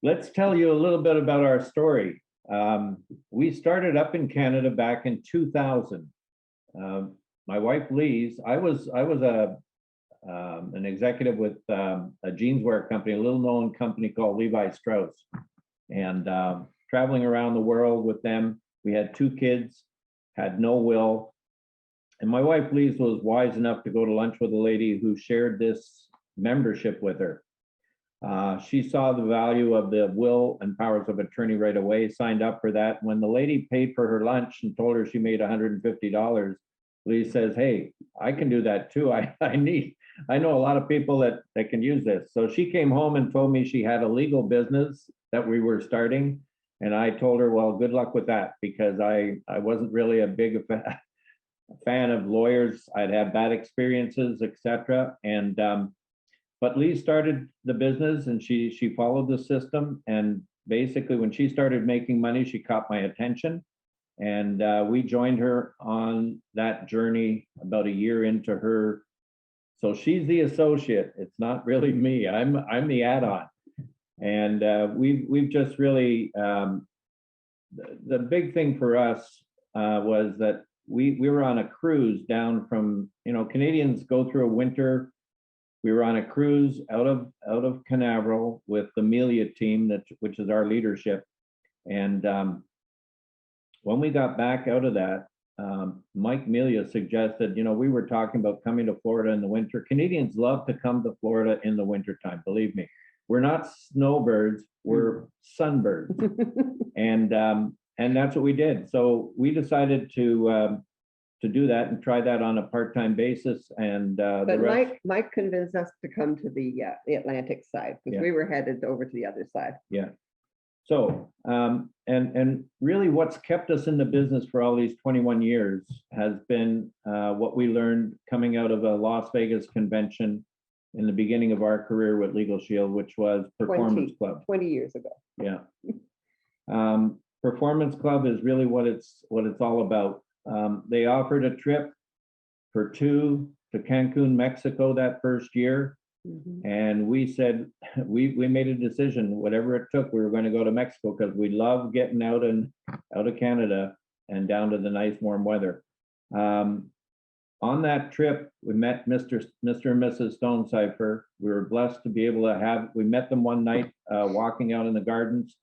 let's tell you a little bit about our story. We started up in Canada back in 2000. My wife Lyse, I was an executive with a jeanswear company, a little known company called Levi Strauss, and traveling around the world with them. We had 2 kids, had no will, and my wife Lyse was wise enough to go to lunch with a lady who shared this membership with her. She saw the value of the will and powers of attorney right away, signed up for that. When the lady paid for her lunch and told her she made $150, Lyse says, "Hey, I can do that too. I know a lot of people that can use this." So she came home and told me she had a legal business that we were starting. And I told her, well, good luck with that, because I wasn't really a big fan of lawyers. I'd had bad experiences, etc. And but Lee started the business, and she followed the system. And basically, when she started making money, she caught my attention. And we joined her on that journey about a year into her. So she's the associate. It's not really me. I'm the add-on. And we've just really, the big thing for us was that we were on a cruise down from, Canadians go through a winter. We were on a cruise out of Canaveral with the Amelia team, which is our leadership. And when we got back out of that, Mike Melia suggested, we were talking about coming to Florida in the winter. Canadians love to come to Florida in the wintertime, believe me. We're not snowbirds, we're sunbirds. And that's what we did. So we decided to do that and try that on a part-time basis. And but Mike convinced us to come to the Atlantic side, because we were headed over to the other side. Yeah. So and really what's kept us in the business for all these 21 years has been what we learned coming out of a Las Vegas convention in the beginning of our career with Legal Shield, which was Performance Club. 20 years ago. Yeah. Performance Club is really what it's all about. They offered a trip for 2 to Cancun, Mexico that first year. Mm-hmm. And we said, we made a decision, whatever it took, we were going to go to Mexico, because we love getting out of Canada and down to the nice warm weather. On that trip, we met Mr. and Mrs. Stonecipher. We were blessed to be able to we met them one night walking out in the gardens.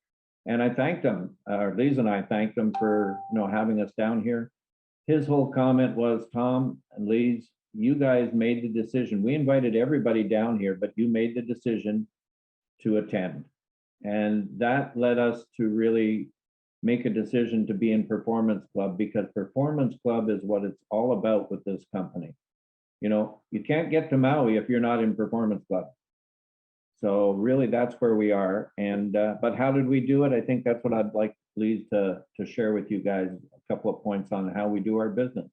And I thanked him, Lyse and I thanked him for having us down here. His whole comment was, Tom and Lyse, you guys made the decision. We invited everybody down here, but you made the decision to attend. And that led us to really make a decision to be in Performance Club, because Performance Club is what it's all about with this company. You can't get to Maui if you're not in Performance Club. So really that's where we are. And but how did we do it? I think that's what I'd like Lyse to share with you guys, a couple of points on how we do our business.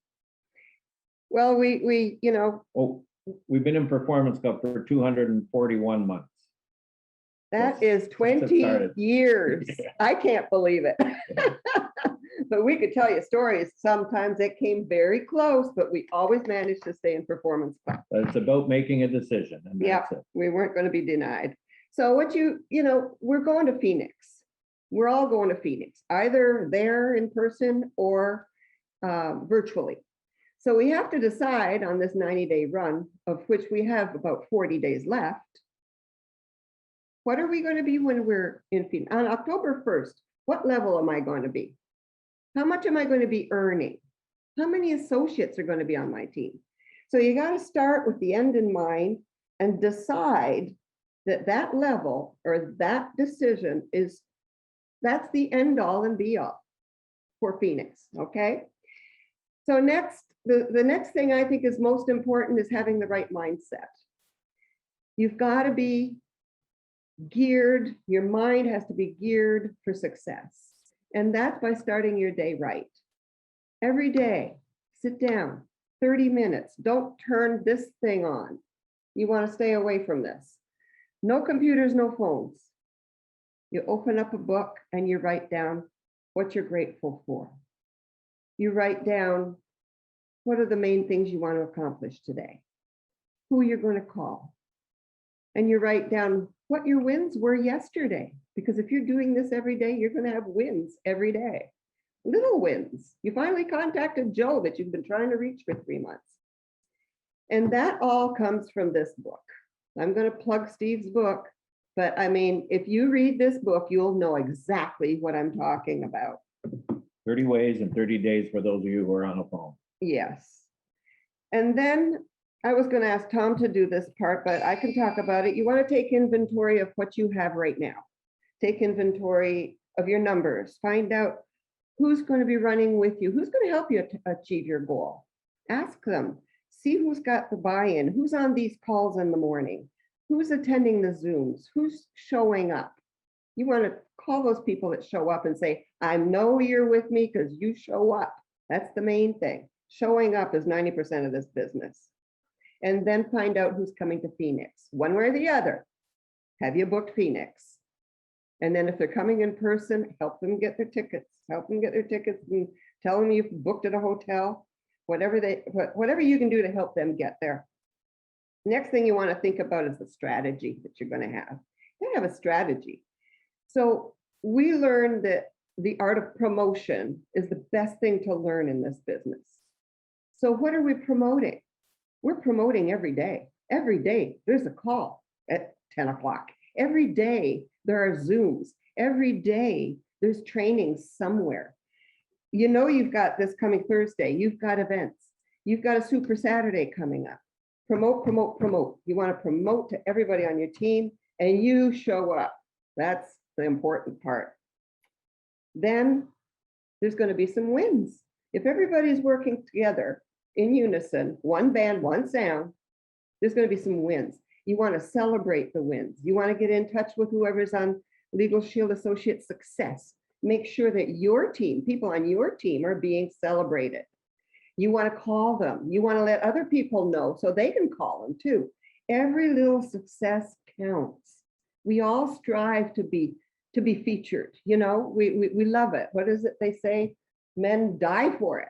Well, we've been in Performance Club for 241 months. That is 20 years. Yeah. I can't believe it. Yeah. But we could tell you stories. Sometimes it came very close, but we always managed to stay in Performance Club. It's about making a decision. And that's it. We weren't going to be denied. So we're going to Phoenix. We're all going to Phoenix, either there in person or virtually. So we have to decide on this 90-day run, of which we have about 40 days left. What are we going to be when we're in Phoenix? On October 1st, what level am I going to be? How much am I going to be earning? How many associates are going to be on my team? So you got to start with the end in mind and decide that level or that decision that's the end all and be all for Phoenix, okay? So the next thing I think is most important is having the right mindset. You've got to be geared, your mind has to be geared for success. And that's by starting your day right. Every day, sit down, 30 minutes. Don't turn this thing on. You want to stay away from this. No computers, no phones. You open up a book and you write down what you're grateful for. You write down what are the main things you want to accomplish today, who you're going to call. And you write down what your wins were yesterday. Because if you're doing this every day, you're going to have wins every day. Little wins. You finally contacted Joe that you've been trying to reach for 3 months. And that all comes from this book. I'm going to plug Steve's book, but I mean, if you read this book, you'll know exactly what I'm talking about. 30 ways in 30 days for those of you who are on the phone. Yes. And then I was going to ask Tom to do this part, but I can talk about it. You want to take inventory of what you have right now. Take inventory of your numbers. Find out who's going to be running with you, who's going to help you achieve your goal. Ask them. See who's got the buy-in, who's on these calls in the morning, who's attending the Zooms, who's showing up. You want to call those people that show up and say, I know you're with me because you show up. That's the main thing. Showing up is 90% of this business. And then find out who's coming to Phoenix, one way or the other. Have you booked Phoenix? And then if they're coming in person, help them get their tickets. Help them get their tickets and tell them you've booked at a hotel. Whatever you can do to help them get there. Next thing you want to think about is the strategy that you're going to have. You have a strategy. So we learned that the art of promotion is the best thing to learn in this business. So what are we promoting? We're promoting every day. Every day there's a call at 10 o'clock. Every day there are Zooms. Every day there's training somewhere. You know, you've got this coming Thursday, you've got events, you've got a Super Saturday coming up. Promote, promote, promote. You want to promote to everybody on your team and you show up. That's the important part. Then there's going to be some wins. If everybody's working together in unison, one band, one sound, there's going to be some wins. You want to celebrate the wins. You want to get in touch with whoever's on Legal Shield Associate Success. Make sure that your team, people on your team are being celebrated. You want to call them. You want to let other people know so they can call them too. Every little success counts. We all strive to be featured. You know, we love it. What is it they say? Men die for it.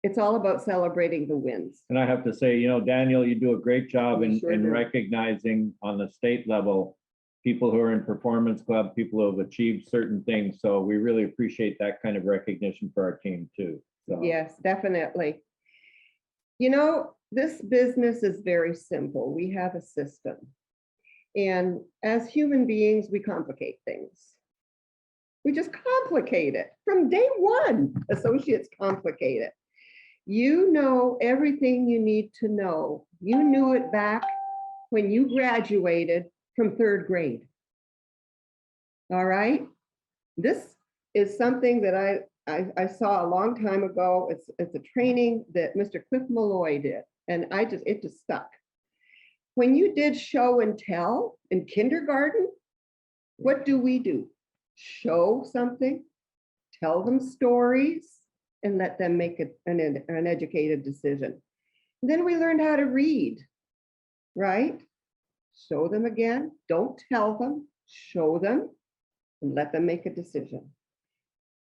It's all about celebrating the wins. And I have to say, you know, Daniel, you do a great job You sure in do. recognizing on the state level people who are in Performance Club, people who have achieved certain things. So we really appreciate that kind of recognition for our team too. So. Yes, definitely. You know, this business is very simple. We have a system. And as human beings, we complicate things. We just complicate it. From day one, associates complicate it. You know everything you need to know. You knew it back when you graduated from 3rd grade. All right. This is something that I saw a long time ago. It's a training that Mr. Cliff Malloy did, and it just stuck. When you did show and tell in kindergarten, what do? Show something, tell them stories, and let them make an educated decision. And then we learned how to read, right? Show them again, don't tell them, show them, and let them make a decision.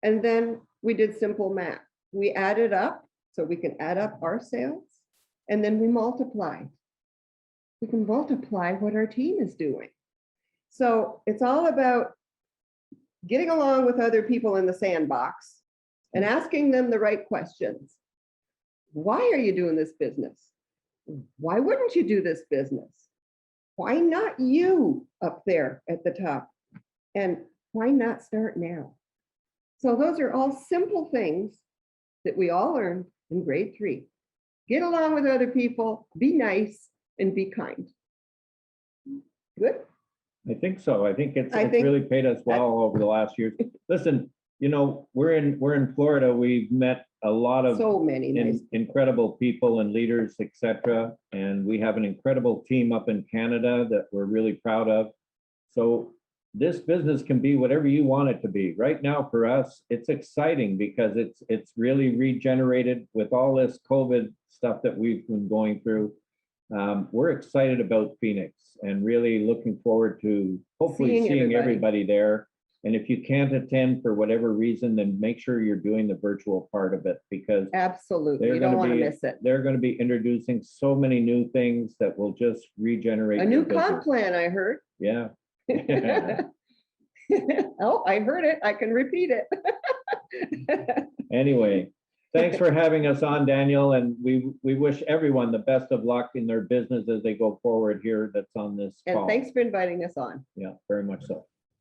And then we did simple math. We added up so we can add up our sales, and then we multiplied. We can multiply what our team is doing. So it's all about getting along with other people in the sandbox and asking them the right questions. Why are you doing this business? Why wouldn't you do this business? Why not you up there at the top? And why not start now? So those are all simple things that we all learned in grade 3. Get along with other people, be nice, and be kind. Good? I think so. I think it's really paid us well over the last years. Listen, you know, we're in Florida. We've met a lot of So many nice. incredible people and leaders, etc. And we have an incredible team up in Canada that we're really proud of. So this business can be whatever you want it to be. Right now for us, it's exciting because it's really regenerated with all this COVID stuff that we've been going through. We're excited about Phoenix and really looking forward to hopefully seeing everybody there. And if you can't attend for whatever reason, then make sure you're doing the virtual part of it, because Absolutely. they're You don't gonna want to be, miss it. they're gonna be introducing so many new things that will just regenerate A your new comp business. plan, I heard. Yeah. Oh, I heard it. I can repeat it. Anyway, thanks for having us on, Daniel, and we wish everyone the best of luck in their business as they go forward here that's on this And call. thanks for inviting us on. Yeah, very much so.